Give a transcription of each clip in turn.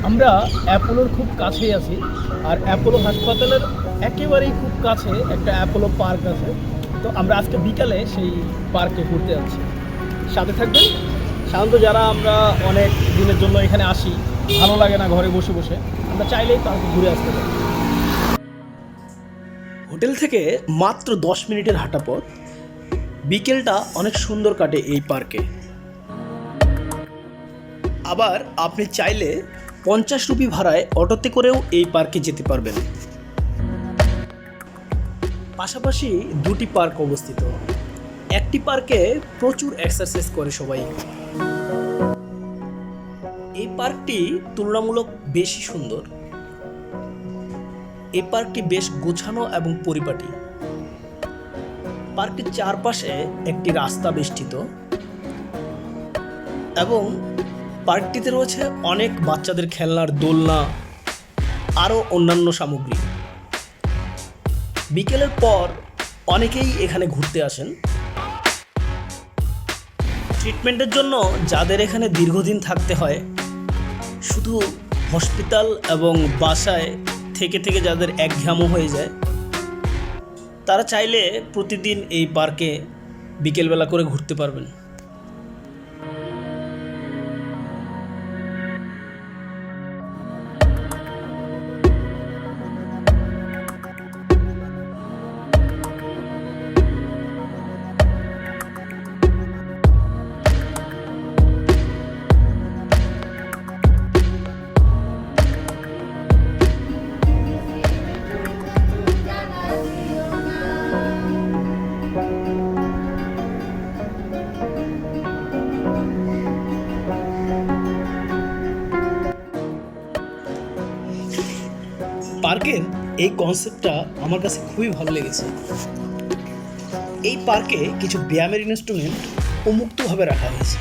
আমরা অ্যাপোলোর খুব কাছেই আছি, আর অ্যাপোলো হাসপাতালের একেবারেই খুব কাছে একটা অ্যাপোলো পার্ক আছে। তো আমরা আজকে বিকালে সেই পার্কে ঘুরতে যাচ্ছি, সাথে থাকবেন। সাধারণত যারা আমরা অনেক দিনের জন্য এখানে আসি, ভালো লাগে না ঘরে বসে বসে, আমরা চাইলেই পার্কে ঘুরে আসতে পারি। হোটেল থেকে মাত্র 10 মিনিটের হাঁটা পথ। বিকেলটা অনেক সুন্দর কাটে এই পার্কে। আবার আপনি চাইলে 50 রুপি ভাড়ায় অটোতে করেও এই পার্কে যেতে পারবেন। পাশাপাশি দুটি পার্ক অবস্থিত। একটি পার্কে প্রচুর এক্সারসাইজ করে সবাই। এই পার্কটি তুলনামূলক বেশি সুন্দর। এই পার্কটি বেশ গোছানো এবং পরিপাটি। পার্কটির চারপাশে একটি রাস্তা বেষ্টিত এবং পার্কটিতে রয়েছে অনেক বাচ্চাদের খেলনার দোলনা, আরও অন্যান্য সামগ্রী। বিকেলের পর অনেকেই এখানে ঘুরতে আসেন। ট্রিটমেন্টের জন্য যাদের এখানে দীর্ঘদিন থাকতে হয়, শুধু হসপিটাল এবং বাসায় থেকে থেকে যাদের একঘেয়ামো হয়ে যায়, তারা চাইলে প্রতিদিন এই পার্কে বিকেলবেলা করে ঘুরতে পারবেন। পার্কের এই কনসেপ্টটা আমার কাছে খুবই ভালো লেগেছে। এই পার্কে কিছু ব্যায়ামের ইনস্ট্রুমেন্ট উন্মুক্তভাবে রাখা হয়েছে।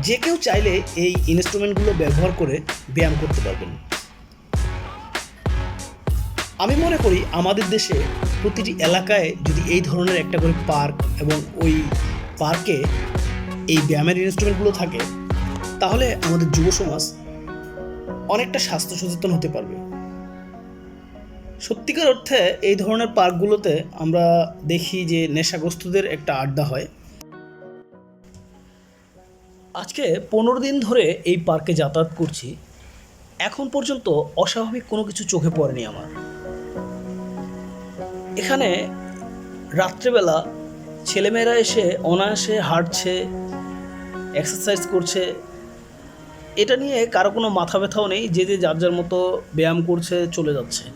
যে কেউ চাইলে এই ইনস্ট্রুমেন্টগুলো ব্যবহার করে ব্যায়াম করতে পারবেন। আমি মনে করি আমাদের দেশে প্রতিটি এলাকায় যদি এই ধরনের একটা করে পার্ক এবং ওই পার্কে এই ব্যায়ামের ইনস্ট্রুমেন্টগুলো থাকে, তাহলে আমাদের যুব সমাজ অনেকটা স্বাস্থ্য সচেতন হতে পারবে। সত্যিকার অর্থে এই ধরনের পার্কগুলোতে আমরা দেখি যে নেশাগ্রস্তদের একটা আড্ডা হয়। আজকে 15 দিন ধরে এই পার্কে যাতায়াত করছি, এখন পর্যন্ত অস্বাভাবিক কোনো কিছু চোখে পড়েনি আমার। এখানে রাত্রেবেলা ছেলেমেয়েরা এসে অনায়াসে হাঁটছে, এক্সারসাইজ করছে। এটা নিয়ে কারো কোনো মাথা ব্যথাও নেই, যে যে যার যার মতো ব্যায়াম করছে, চলে যাচ্ছে।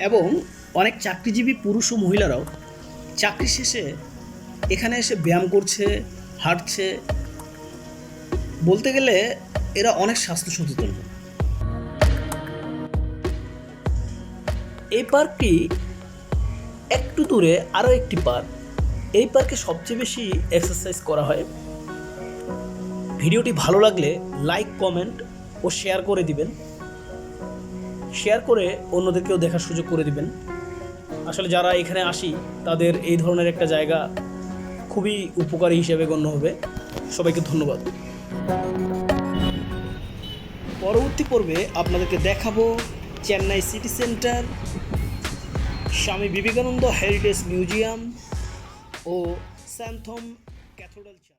এবং অনেক চাকরিজীবী পুরুষ ও মহিলারাও চাকরি শেষে এখানে এসে ব্যায়াম করছে, হাঁটছে। বলতে গেলে এরা অনেক স্বাস্থ্য সচেতন। এই পার্কটি একটু দূরে আরও একটি পার্ক। এই পার্কে সবচেয়ে বেশি এক্সারসাইজ করা হয়। ভিডিওটি ভালো লাগলে লাইক, কমেন্ট ও শেয়ার করে দিবেন। শেয়ার করে অন্যদেরকেও দেখার সুযোগ করে দিবেন। আসলে যারা এখানে আসি, তাদের এই ধরনের একটা জায়গা খুবই উপকারী হিসেবে গণ্য হবে। সবাইকে ধন্যবাদ। পরবর্তী পর্বে আপনাদেরকে দেখাবো Chennai city centre, Swami Vivekananda heritage museum ও স্যান্থম ক্যাথেড্রাল চার্চ।